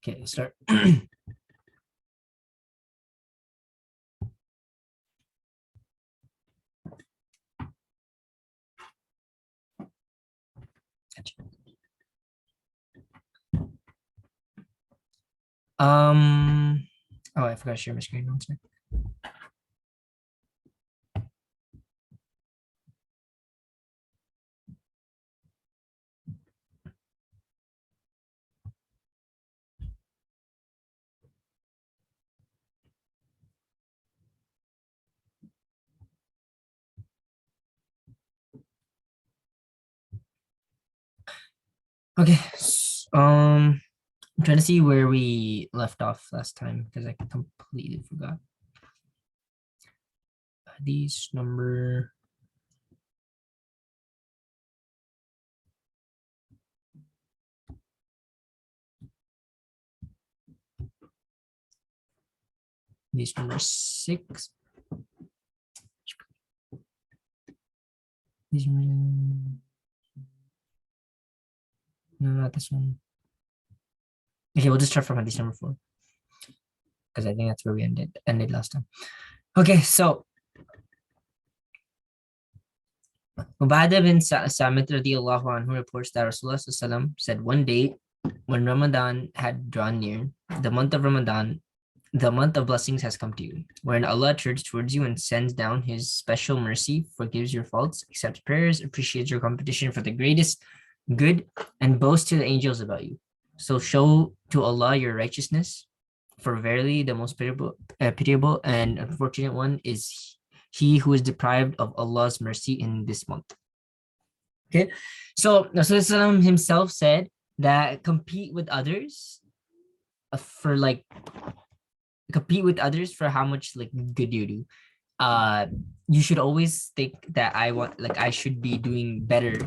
Okay, let's start. Oh, I forgot to share my screen. One second. Okay. I'm trying to see where we left off last time because I completely forgot. These number. These number 6. These no, not this one. Okay, we'll just start from these number 4 because I think that's where we ended last time. Okay, so Ubadah bin Samit radiallahu anhu reports that Rasulullah said one day when Ramadan had drawn near, the month of Ramadan, the month of blessings has come to you, wherein Allah turns towards you and sends down his special mercy, forgives your faults, accepts prayers, appreciates your competition for the greatest good, and boasts to the angels about you. So show to Allah your righteousness, for verily the most pitiable and unfortunate one is he who is deprived of Allah's mercy in this month. Okay, so Rasulullah himself said that compete with others for how much like good you do. You should always think that I should be doing better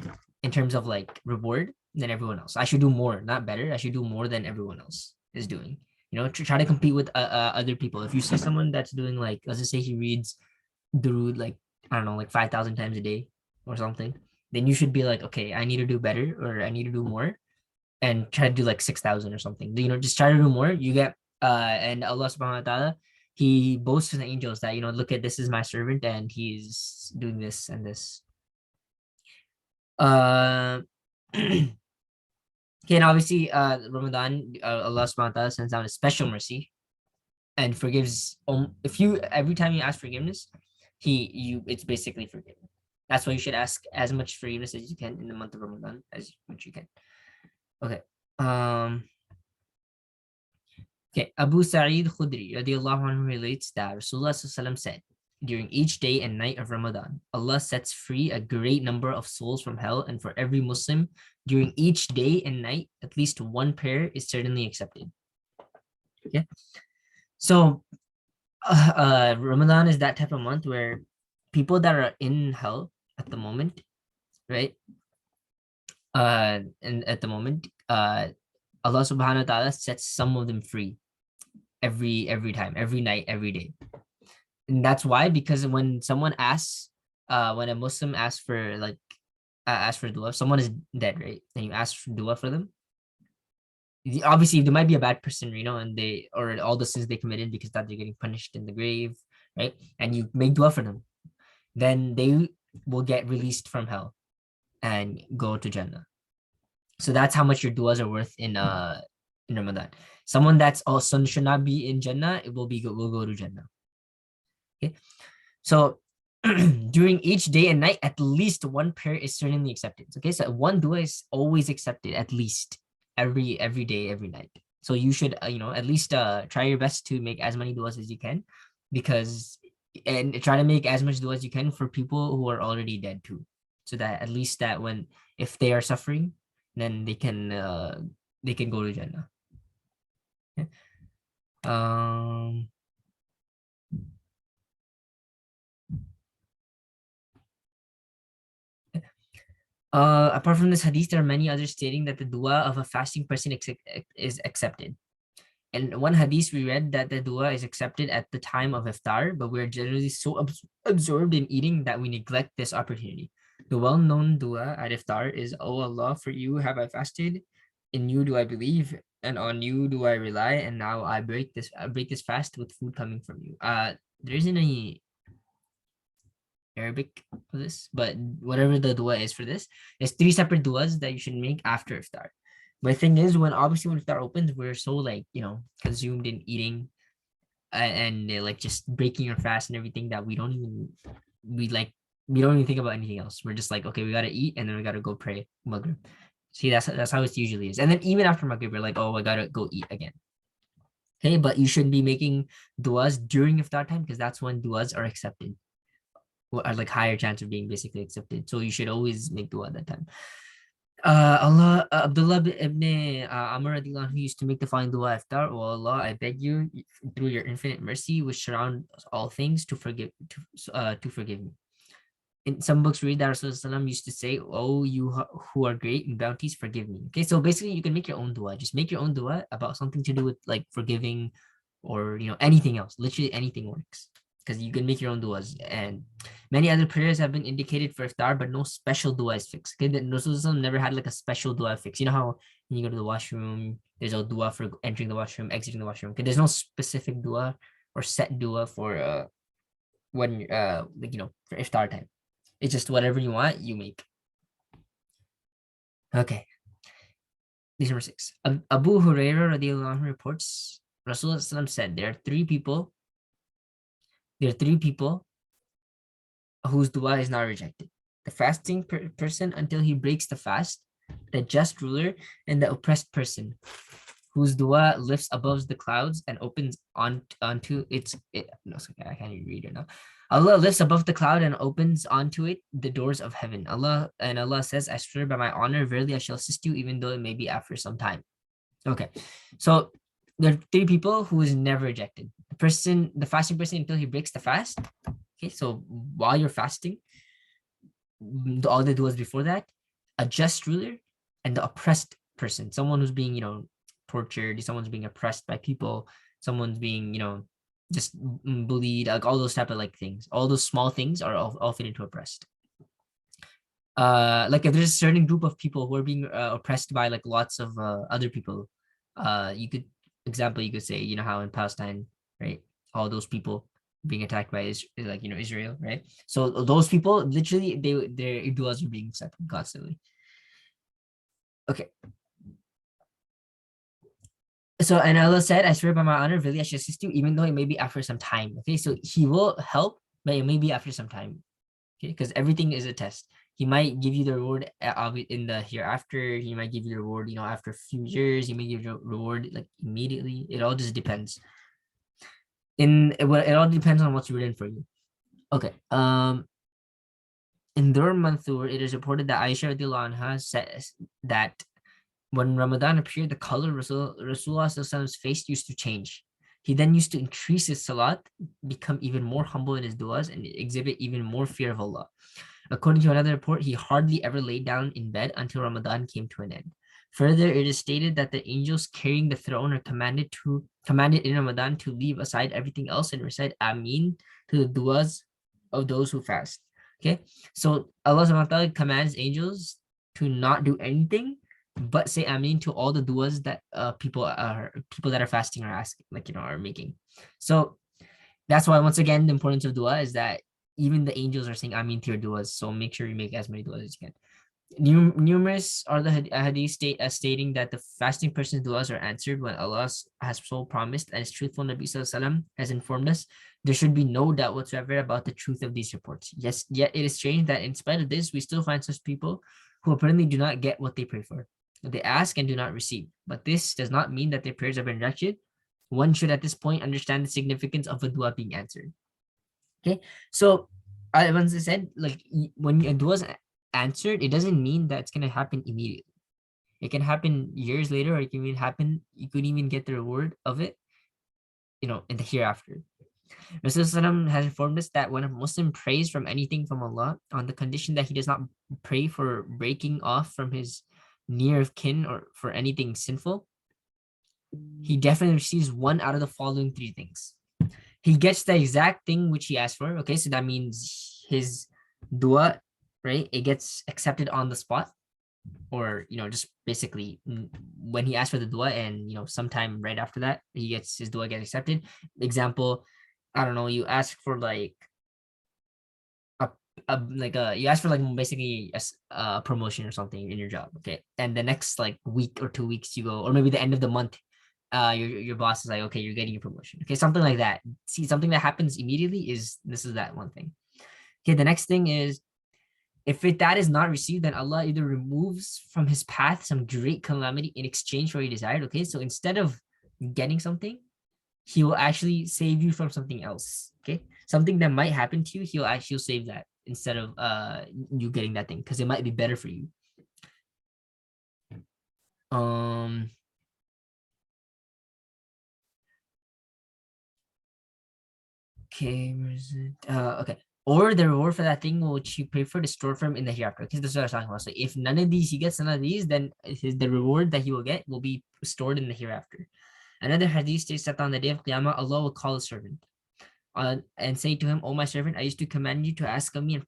in terms of like reward than everyone else. I should do more, not better. I should do more than everyone else is doing. Try to compete with other people. If you see someone that's doing like, let's just say he reads Durood like, I don't know, like 5,000 times a day or something, then you should be like, okay, I need to do better or I need to do more and try to do like 6,000 or something. Just try to do more. You get and Allah subhanahu wa ta'ala, he boasts to the angels that, look at, this is my servant and he's doing this and this. Okay, and obviously Ramadan, Allah subhanahu wa ta'ala sends down a special mercy and forgives. If you every time you ask forgiveness, it's basically forgiven. That's why you should ask as much forgiveness as you can in the month of Ramadan as much you can. Okay. Okay, Abu Sa'id Khudri radiallahu anhu relates that Rasulullah said, during each day and night of Ramadan, Allah sets free a great number of souls from hell, and for every Muslim, during each day and night, at least one prayer is certainly accepted. Okay, so Ramadan is that type of month where people that are in hell at the moment, right? And at the moment, Allah subhanahu wa ta'ala sets some of them free every time, every night, every day. And that's why, because when a Muslim asks for dua, someone is dead, right? And you ask for dua for them. Obviously, there might be a bad person, and or all the sins they committed because that they're getting punished in the grave, right? And you make dua for them, then they will get released from hell and go to Jannah. So that's how much your duas are worth in Ramadan. Someone that's also should not be in Jannah, will go to Jannah. Okay, so during each day and night, at least one prayer is certainly accepted. Okay, so one dua is always accepted, at least every day, every night. So you should at least try your best to make as many duas as you can, and try to make as much dua as you can for people who are already dead too, so that at least that if they are suffering, then they can go to Jannah. Okay. Apart from this hadith, there are many others stating that the dua of a fasting person is accepted. And one hadith we read that the dua is accepted at the time of iftar, but we're generally so absorbed in eating that we neglect this opportunity. The well-known dua at iftar is, "Oh Allah, for you have I fasted, In you do I believe, and on you do I rely, and now I break this fast with food coming from you. There isn't any Arabic for this, but whatever the dua is for this, there's three separate duas that you should make after iftar. But the thing is, when obviously when iftar opens, we're so like, consumed in eating and like just breaking your fast and everything that we like we don't even think about anything else. We're just like, okay, we gotta eat and then we gotta go pray Maghrib. See, that's how it usually is. And then even after Maghrib, we're like, oh, I gotta go eat again. Okay, but you should be making duas during iftar time because that's when duas are accepted, or are like higher chance of being basically accepted. So you should always make dua at that time. Abdullah ibn Amr radiallahu anhu used to make the following dua iftar. Oh Allah, I beg you through your infinite mercy, which surround all things, to forgive me. In some books read that Rasulullah used to say, oh, you who are great in bounties, forgive me. Okay, so basically you can make your own dua. Just make your own dua about something to do with like forgiving or anything else. Literally anything works because you can make your own duas. And many other prayers have been indicated for iftar, but no special dua is fixed. Okay, the Rasulullah never had like a special dua fix. You know how when you go to the washroom, there's a dua for entering the washroom, exiting the washroom. Okay, there's no specific dua or set dua for when for iftar time. It's just whatever you want, you make. Okay. This number 6. Abu Hurairah radiallahu anhu reports Rasulullah said there are three people whose dua is not rejected. The fasting person until he breaks the fast, the just ruler, and the oppressed person whose dua lifts above the clouds and opens onto no, sorry, I can't even read it now. Allah lifts above the cloud and opens onto it the doors of heaven. Allah says, I swear by my honor, verily I shall assist you, even though it may be after some time. Okay, so there are three people who is never rejected. The fasting person until he breaks the fast. Okay, so while you're fasting, all the duas before that, a just ruler, and the oppressed person, someone who's being, tortured, someone's being oppressed by people, someone's being, just bullied, like all those type of like things. All those small things are all fit into oppressed. Like if there's a certain group of people who are being oppressed by like lots of other people, you could say, how in Palestine, right, all those people being attacked by Israel, right? So those people literally their duas are being accepted constantly. Okay. So, and Allah said, I swear by my honor, really I shall assist you, even though it may be after some time. Okay, so he will help, but it may be after some time. Okay, because everything is a test. He might give you the reward in the hereafter. He might give you the reward, after a few years. He may give you the reward like immediately. It all just depends. It all depends on what's written for you. Okay. In Dur Manthur, it is reported that Aisha radiallahu anha says that when Ramadan appeared, the color of Rasulullah's face used to change. He then used to increase his salat, become even more humble in his duas, and exhibit even more fear of Allah. According to another report, he hardly ever laid down in bed until Ramadan came to an end. Further, it is stated that the angels carrying the throne are commanded in Ramadan to leave aside everything else and recite Ameen to the duas of those who fast. Okay, so Allah subhanahu wa ta'ala commands angels to not do anything but say Ameen to all the duas that people that are fasting are asking, are making. So that's why, once again, the importance of dua is that even the angels are saying Ameen to your duas. So make sure you make as many duas as you can. Numerous are the hadith stating that the fasting person's duas are answered when Allah has so promised, and his truthful Nabi Sallallahu Alaihi Wasallam has informed us. There should be no doubt whatsoever about the truth of these reports. Yes, yet it is strange that in spite of this, we still find such people who apparently do not get what they pray for. They ask and do not receive. But this does not mean that their prayers have been rejected. One should at this point understand the significance of a dua being answered. Okay, so once I said, like, when a dua is answered, it doesn't mean that it's going to happen immediately. It can happen years later, or it can even happen, you could even get the reward of it, in the hereafter. Rasulullah has informed us that when a Muslim prays from anything from Allah, on the condition that he does not pray for breaking off from his near of kin or for anything sinful, he definitely receives one out of the following three things. He gets the exact thing which he asked for. Okay, so that means his dua, right, it gets accepted on the spot. or just basically when he asks for the dua, and sometime right after that his dua gets accepted. Example, I don't know, you ask for like a, you ask for like basically a promotion or something in your job, okay, and the next like week or 2 weeks you go, or maybe the end of the month, your boss is like, okay, you're getting your promotion, okay, something like that. See, something that happens immediately is this is that one thing. Okay, the next thing is, if that is not received, then Allah either removes from his path some great calamity in exchange for what he desired. Okay, so instead of getting something, he will actually save you from something else. Okay, something that might happen to you, he'll actually save that instead of you getting that thing, because it might be better for you. Um. Okay, where is it? Okay. Or the reward for that thing which you pay for to store for him in the hereafter. Because that's what I was talking about. So if none of these, he gets none of these, then the reward that he will get will be stored in the hereafter. Another hadith states that on the day of Qiyamah, Allah will call a servant and say to him, "O my servant, I used to command you to ask of me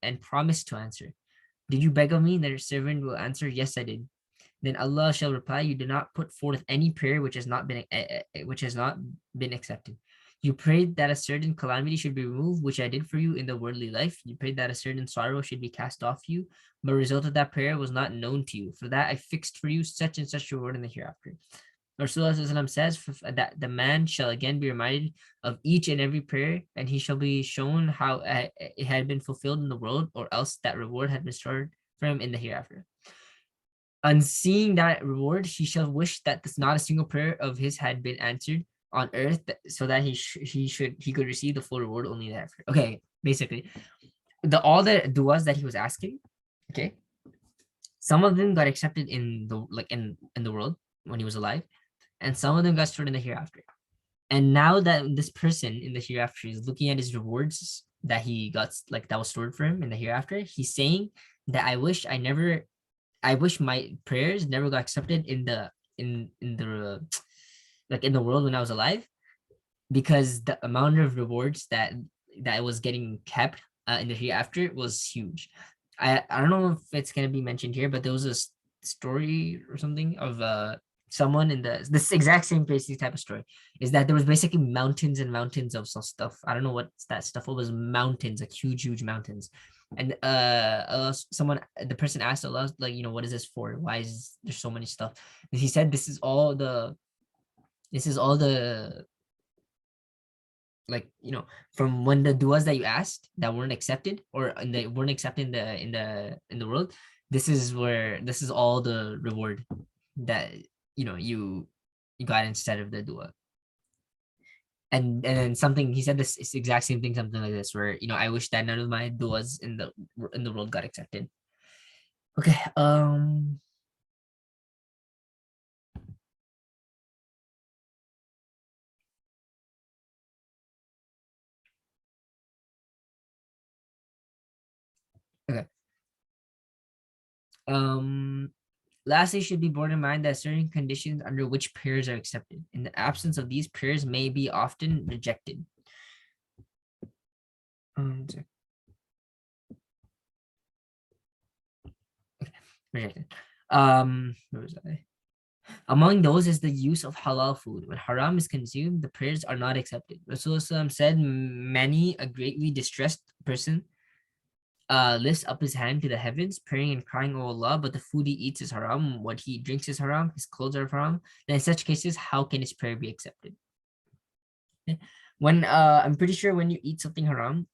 and promise to answer. Did you beg of me?" The servant will answer, "Yes, I did." Then Allah shall reply, "You did not put forth any prayer which has not been accepted. You prayed that a certain calamity should be removed, which I did for you in the worldly life. You prayed that a certain sorrow should be cast off you, but the result of that prayer was not known to you. For that I fixed for you such and such reward in the hereafter." Rasulullah says that the man shall again be reminded of each and every prayer, and he shall be shown how it had been fulfilled in the world, or else that reward had been stored for him in the hereafter. On seeing that reward, he shall wish that not a single prayer of his had been answered on earth, so that he could receive the full reward only thereafter. Okay, basically, all the duas that he was asking, okay, some of them got accepted in the in the world when he was alive, and some of them got stored in the hereafter. And now that this person in the hereafter is looking at his rewards that he got, like that was stored for him in the hereafter, he's saying that I wish my prayers never got accepted in the like in the world when I was alive, because the amount of rewards that was getting kept in the hereafter was huge. I don't know if it's gonna be mentioned here, but there was a story or something of someone in this exact same place. This type of story is that there was basically mountains and mountains of some stuff. I don't know what that stuff was. Mountains, like huge mountains. And someone, the person asked Allah, like, what is this for? Why is there so many stuff? And he said, this is all the like, from when the duas that you asked that weren't accepted, or they weren't accepted in the world, this is all the reward that you got instead of the dua. And then something he said, this is exact same thing, something like this, where I wish that none of my duas in the world got accepted. Okay. Okay. um Lastly, should be borne in mind that certain conditions under which prayers are accepted. In the absence of these, prayers may be often rejected. Rejected. Where was I? Among those is the use of halal food. When haram is consumed, the prayers are not accepted. Rasulullah said, many a greatly distressed person lifts up his hand to the heavens, praying and crying, "O Allah, but the food he eats is haram, what he drinks is haram, his clothes are haram." Then in such cases, how can his prayer be accepted? Okay. When I'm pretty sure when you eat something haram,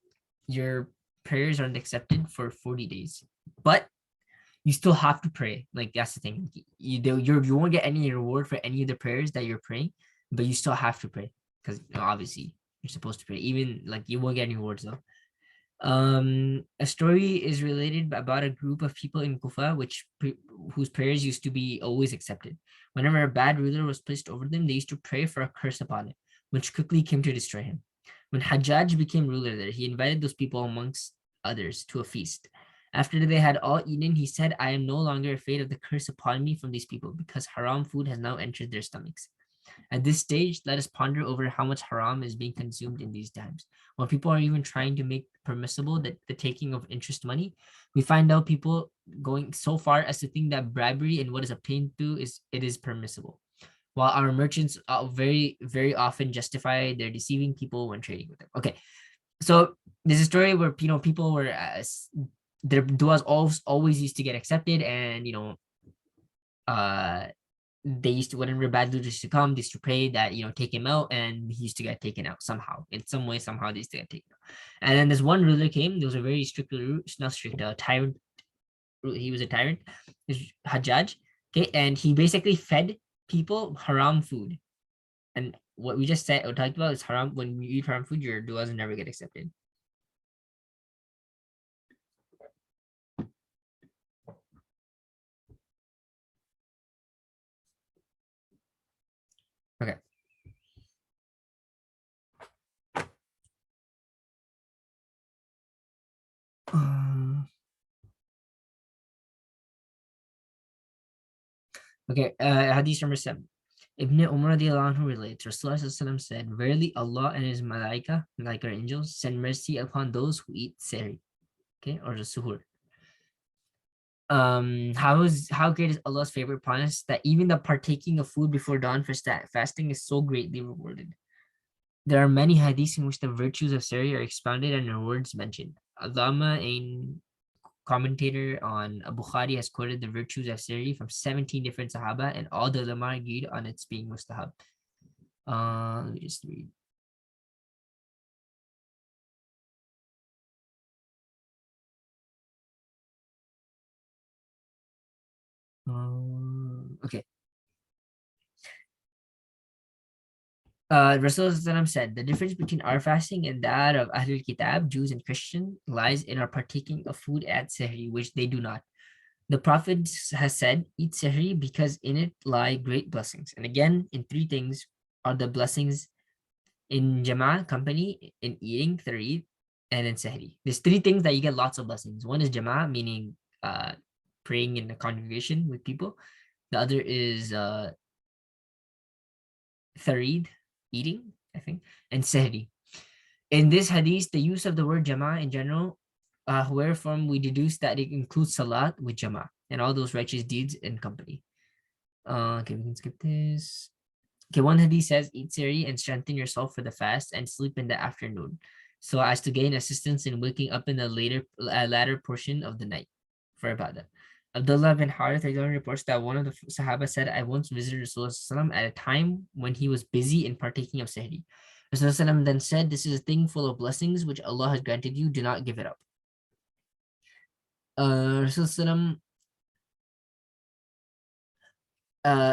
your prayers aren't accepted for 40 days. But you still have to pray. Like, that's the thing. You won't get any reward for any of the prayers that you're praying, but you still have to pray, because obviously you're supposed to pray. Even like, you won't get any rewards though. A story is related about a group of people in Kufa whose prayers used to be always accepted. Whenever a bad ruler was placed over them, they used to pray for a curse upon it, which quickly came to destroy him. When Hajjaj became ruler there, he invited those people amongst others to a feast. After they had all eaten, he said, "I am no longer afraid of the curse upon me from these people, because haram food has now entered their stomachs." At this stage, let us ponder over how much haram is being consumed in these times. When people are even trying to make permissible the taking of interest money, we find out people going so far as to think that bribery and what is obtained through is permissible. While our merchants very often justify their deceiving people when trading with them. Okay, so there's a story where people were their duas always used to get accepted, and uh they used to, whenever bad news used to come, they used to pray that take him out, and he used to get taken out somehow, in some way, somehow they used to get taken out. And then this one ruler came. There was a very strict ruler, not strict, tyrant. He was a tyrant, Hajjaj. Okay, and he basically fed people haram food. And what we just said or talked about is haram. When you eat haram food, your duas never get accepted. Okay. Okay, Hadith number 7. Ibn Umar radiallahu anhu relates, Rasulullah said, verily Allah and his malaika, like our angels, send mercy upon those who eat sehri, okay, or the suhoor. How great is Allah's favor upon us that even the partaking of food before dawn for fasting is so greatly rewarded. There are many hadiths in which the virtues of sehri are expounded and rewards mentioned. Allama, a commentator on Bukhari, has quoted the virtues of sehri from 17 different sahaba, and all the ulama agreed on its being mustahab. Let me just read. Okay. Rasulullah said, the difference between our fasting and that of Ahlul Kitab, Jews and Christians, lies in our partaking of food at Sehri, which they do not. The Prophet has said, eat Sehri because in it lie great blessings. And again, in three things are the blessings: in Jama'ah, company, in eating, Thareed, and in Sehri. There's three things that you get lots of blessings. One is Jama'ah, meaning praying in a congregation with people. The other is Thareed, eating, I think, and Sehri. In this hadith, the use of the word Jama'ah in general, wherefrom we deduce that it includes Salat with Jama'ah and all those righteous deeds in company. Okay, we can skip this. Okay, one hadith says, eat sehri and strengthen yourself for the fast and sleep in the afternoon, so as to gain assistance in waking up in the latter portion of the night for ibadah. Abdullah bin Harith reports that one of the Sahaba said, I once visited Rasulullah at a time when he was busy in partaking of sehri. Rasulullah then said, this is a thing full of blessings which Allah has granted you, do not give it up. Rasulullah,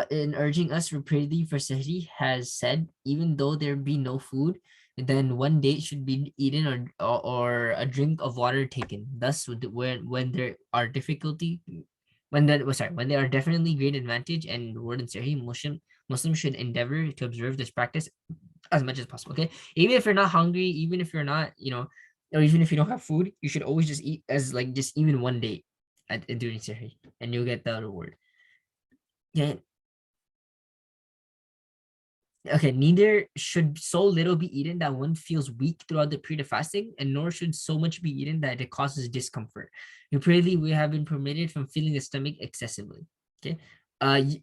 in urging us repeatedly for sahri, has said, even though there be no food, then one date should be eaten, or a drink of water taken. Thus, when there are difficulty, when there are definitely great advantage and reward in sahri, Muslims should endeavor to observe this practice as much as possible. Okay, even if you're not hungry, even if you're not, or even if you don't have food, you should always just eat as like just even one day during sahri, and you'll get the reward. Okay. Okay, neither should so little be eaten that one feels weak throughout the period of fasting, and nor should so much be eaten that it causes discomfort. Repeatedly, we have been permitted from filling the stomach excessively. Okay. Okay.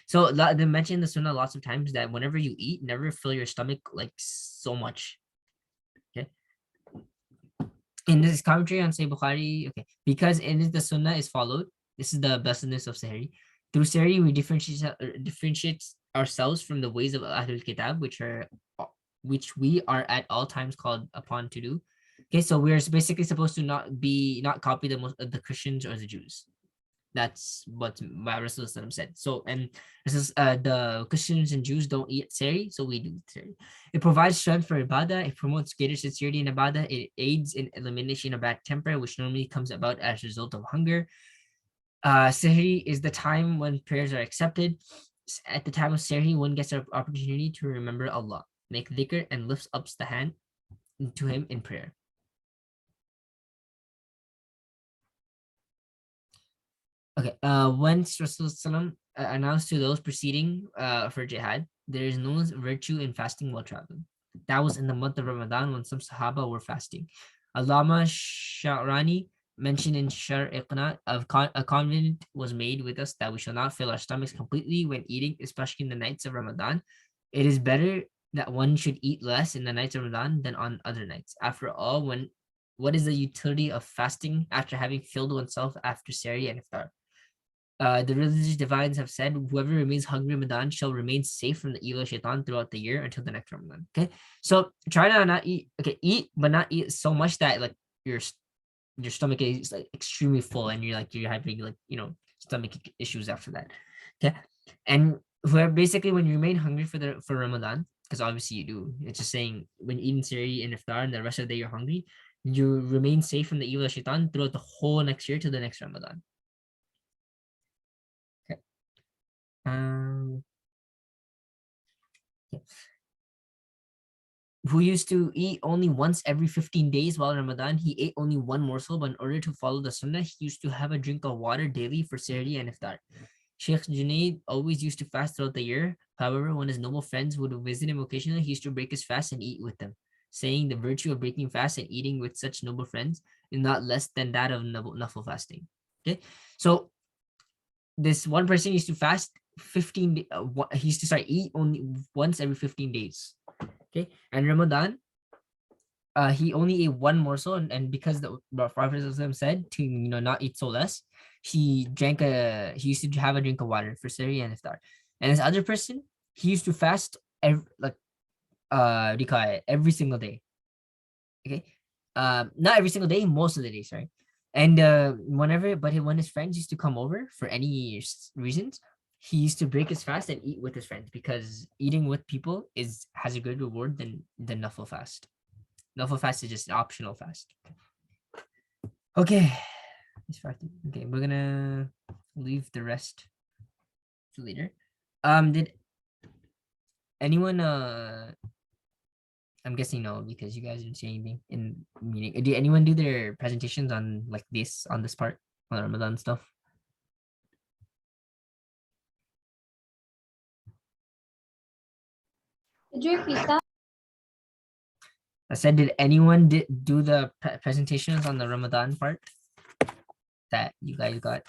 So they mention in the sunnah lots of times that whenever you eat, never fill your stomach like so much. Okay. In this commentary on Sahih Bukhari, okay, because in it the sunnah is followed. This is the blessedness of Sahri. Through Sahri, we differentiate ourselves from the ways of Ahlul Kitab, which we are at all times called upon to do. Okay, so we're basically supposed to not copy the Christians or the Jews. That's what Rasulullah said. So, and this is the Christians and Jews don't eat sehri, so we do sehri. It provides strength for ibadah. It promotes greater sincerity in ibadah. It aids in elimination of bad temper, which normally comes about as a result of hunger. Sehri is the time when prayers are accepted. At the time of sehri, one gets an opportunity to remember Allah, make dhikr, and lifts up the hand to Him in prayer. Okay. Once Rasulullah announced to those proceeding for jihad, there is no virtue in fasting while traveling. That was in the month of Ramadan when some Sahaba were fasting. Allama Sha'rani mentioned in Shar Iqna a covenant was made with us that we shall not fill our stomachs completely when eating, especially in the nights of Ramadan. It is better that one should eat less in the nights of Ramadan than on other nights. After all, what is the utility of fasting after having filled oneself after Sari and Iftar? The religious divines have said, whoever remains hungry in Ramadan shall remain safe from the evil shaitan throughout the year until the next Ramadan. Okay, so try to not eat. Okay, eat, but not eat so much that like your stomach is like extremely full and you're having like stomach issues after that. Okay, and where basically when you remain hungry for Ramadan, because obviously you do. It's just saying when eating siri and iftar and the rest of the day you're hungry, you remain safe from the evil of shaitan throughout the whole next year to the next Ramadan. Okay. Yeah. Who used to eat only once every 15 days while Ramadan, he ate only one morsel, but in order to follow the sunnah, he used to have a drink of water daily for sehri and iftar. Sheikh Junaid always used to fast throughout the year. However, when his noble friends would visit him occasionally, he used to break his fast and eat with them, saying the virtue of breaking fast and eating with such noble friends is not less than that of nafil fasting. Okay, so this one person used to fast 15 he used to start eat only once every 15 days. Okay, and Ramadan, he only ate one morsel, and because the Prophet said to not eat so less, he used to have a drink of water for sehri and iftar. And this other person, he used to fast every single day. Okay, not every single day, most of the days, right? And when his friends used to come over for any reasons, he used to break his fast and eat with his friends, because eating with people has a greater reward than nafil fast. Nafil fast is just an optional fast. Okay. Okay, we're gonna leave the rest to later. Did anyone I'm guessing no, because you guys didn't say anything in meeting. Did anyone do their presentations on like this part on Ramadan stuff? Could you repeat that? I said, did anyone do the presentations on the Ramadan part that you guys got?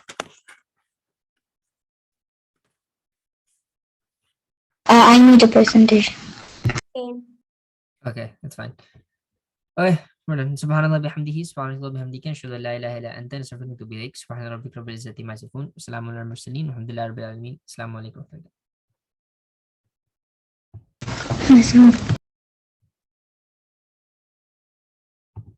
I need a presentation. Okay, that's fine. Okay, we're done. Subhanallah bihamdihi, subhanallah bihamdika, ashhadu an la ilaha illa anta, astaghfiruka wa atubu ilaik. Subhana rabbika rabbil izzati amma yasifun. Assalamu alal mursalin. Alhamdulillahi rabbil alamin. Assalamu alaikum. Yes,